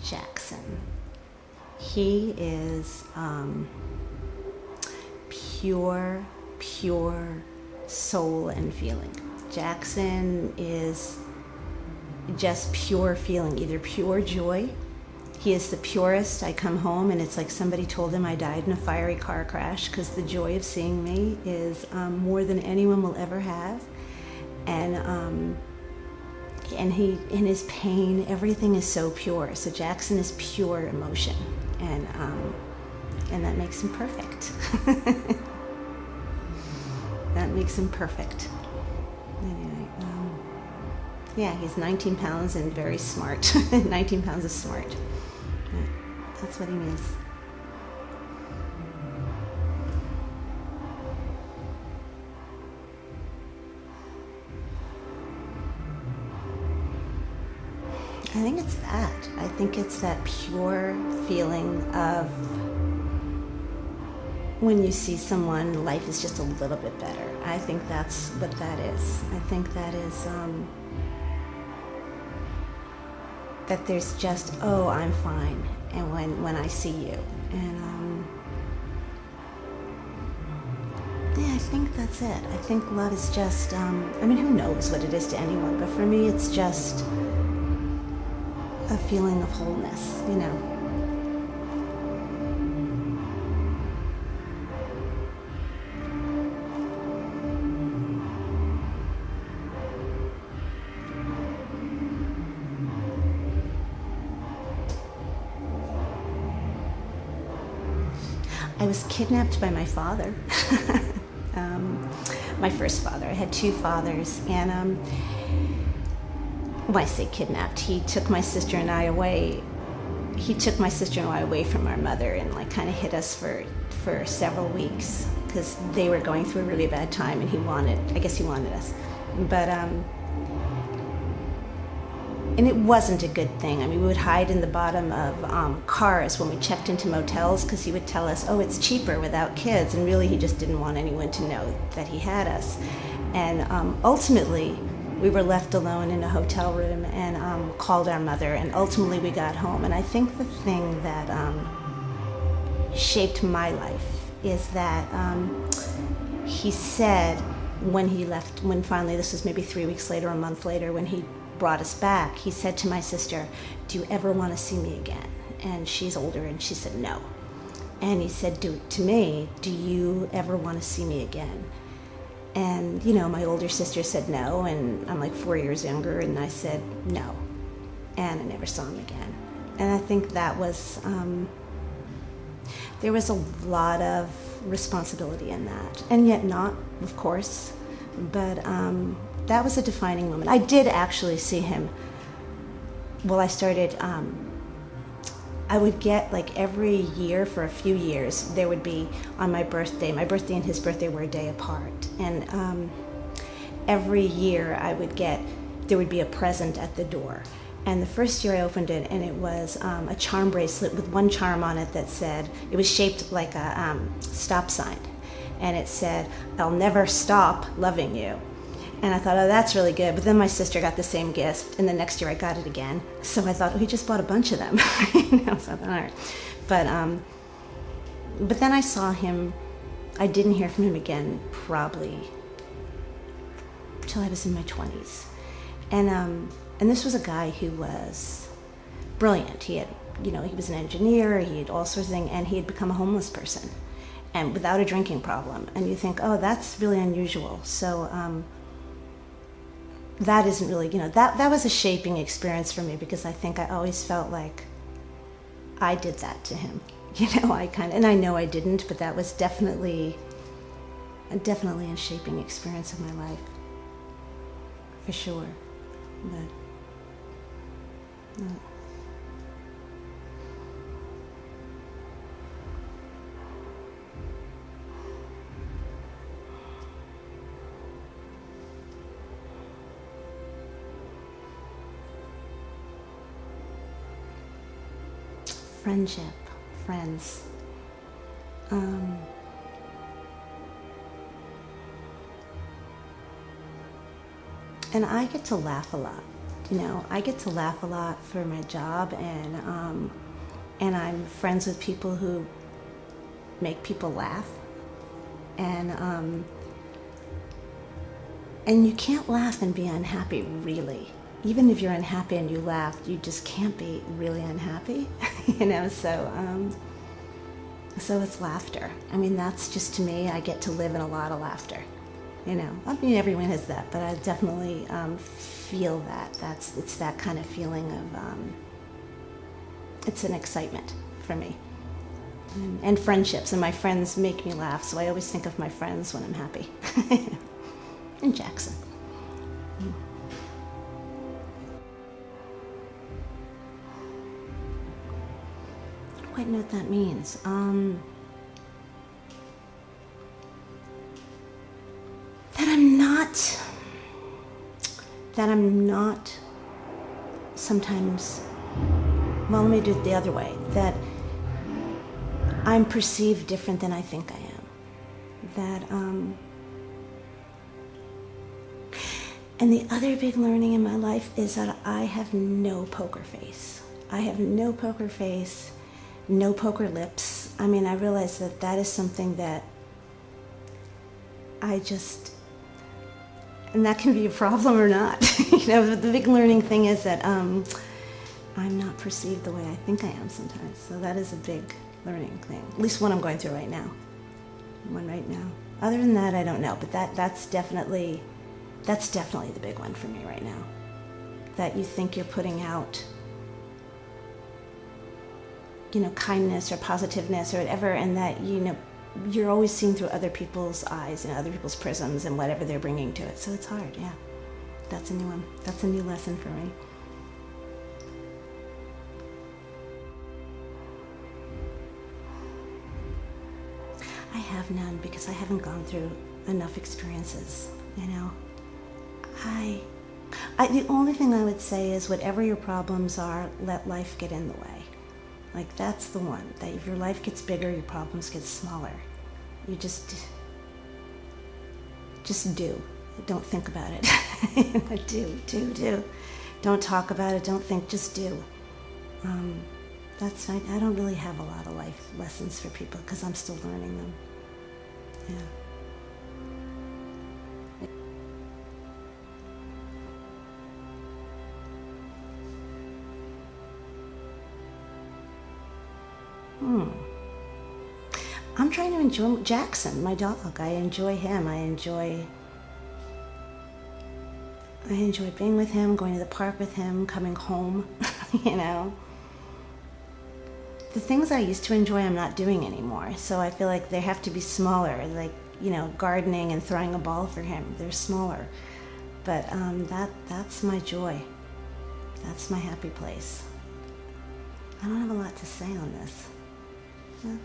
Jackson. He is pure soul and feeling. Jackson is just pure feeling, either pure joy. He is the purest. I come home and it's like somebody told him I died in a fiery car crash, because the joy of seeing me is more than anyone will ever have. And he, in his pain, everything is so pure. So Jackson is pure emotion, and that makes him perfect. That makes him perfect. Anyway, yeah, he's 19 pounds and very smart. 19 pounds of smart. That's what he means. I think it's that. I think it's that pure feeling of when you see someone, life is just a little bit better. I think that's what that is. I think that is that there's just, oh, I'm fine, and when I see you. And yeah, I think that's it. I think love is just, I mean, who knows what it is to anyone, but for me it's just a feeling of wholeness, you know. I was kidnapped by my father, my first father. I had two fathers, and when I say kidnapped, he took my sister and I away. He took my sister and I away from our mother, and like kind of hid us for several weeks, because they were going through a really bad time, and I guess he wanted us. But and it wasn't a good thing. I mean, we would hide in the bottom of cars when we checked into motels, because he would tell us, oh, it's cheaper without kids. And really, he just didn't want anyone to know that he had us. And ultimately, we were left alone in a hotel room, and called our mother. And ultimately, we got home. And I think the thing that shaped my life is that he said when he left, when finally, this was maybe 3 weeks later, a month later, when he brought us back, he said to my sister, do you ever want to see me again? And she's older, and she said no. And he said to me, do you ever want to see me again? And, you know, my older sister said no, and I'm like 4 years younger, and I said no. And I never saw him again. And I think that was, there was a lot of responsibility in that. And yet not, of course, but that was a defining moment. I did actually see him. Well, I started, I would get, like, every year for a few years, there would be on my birthday and his birthday were a day apart. And every year there would be a present at the door. And the first year I opened it, and it was a charm bracelet with one charm on it that said, it was shaped like a stop sign. And it said, I'll never stop loving you. And I thought, oh, that's really good. But then my sister got the same gift, and the next year I got it again. So I thought, oh, he just bought a bunch of them. You know, so I thought, all right. But then I saw him. I didn't hear from him again probably till I was in my 20s. And this was a guy who was brilliant. He had, you know, he was an engineer. He had all sorts of things, and he had become a homeless person, and without a drinking problem. And you think, oh, that's really unusual. So. That isn't really, you know, that was a shaping experience for me, because I think I always felt like I did that to him. You know, and I know I didn't, but that was definitely a shaping experience of my life, for sure. But, friendship, friends. And I get to laugh a lot. you know, I get to laugh a lot for my job, and I'm friends with people who make people laugh, and you can't laugh and be unhappy, really. Even if you're unhappy and you laugh, you just can't be really unhappy, you know. So it's laughter. I mean, that's just, to me, I get to live in a lot of laughter. You know, I mean, everyone has that, but I definitely feel that. It's that kind of feeling of, it's an excitement for me. And friendships, and my friends make me laugh, so I always think of my friends when I'm happy. And Jackson. I don't quite know what that means. That I'm not sometimes, well, let me do it the other way, that I'm perceived different than I think I am. That, and the other big learning in my life is that I have no poker face. I have no poker face, no poker lips. I mean, I realize that that is something that I just, and that can be a problem or not. You know, the big learning thing is that I'm not perceived the way I think I am sometimes. So that is a big learning thing. At least one I'm going through right now. One right now. Other than that, I don't know. But that's definitely the big one for me right now. That you think you're putting out, you know, kindness or positiveness or whatever, and that, you know, you're always seeing through other people's eyes and other people's prisms and whatever they're bringing to it. So it's hard, yeah. That's a new one. That's a new lesson for me. I have none because I haven't gone through enough experiences, you know. The only thing I would say is whatever your problems are, let life get in the way. Like, that's the one, that if your life gets bigger, your problems get smaller. You just do. Don't think about it. Do. Don't talk about it. Don't think, just do. I don't really have a lot of life lessons for people because I'm still learning them. Yeah. I'm trying to enjoy Jackson, my dog. I enjoy him. I enjoy being with him, going to the park with him, coming home, you know. The things I used to enjoy, I'm not doing anymore. So I feel like they have to be smaller, like, you know, gardening and throwing a ball for him. They're smaller. But that's my joy. That's my happy place. I don't have a lot to say on this. Yeah.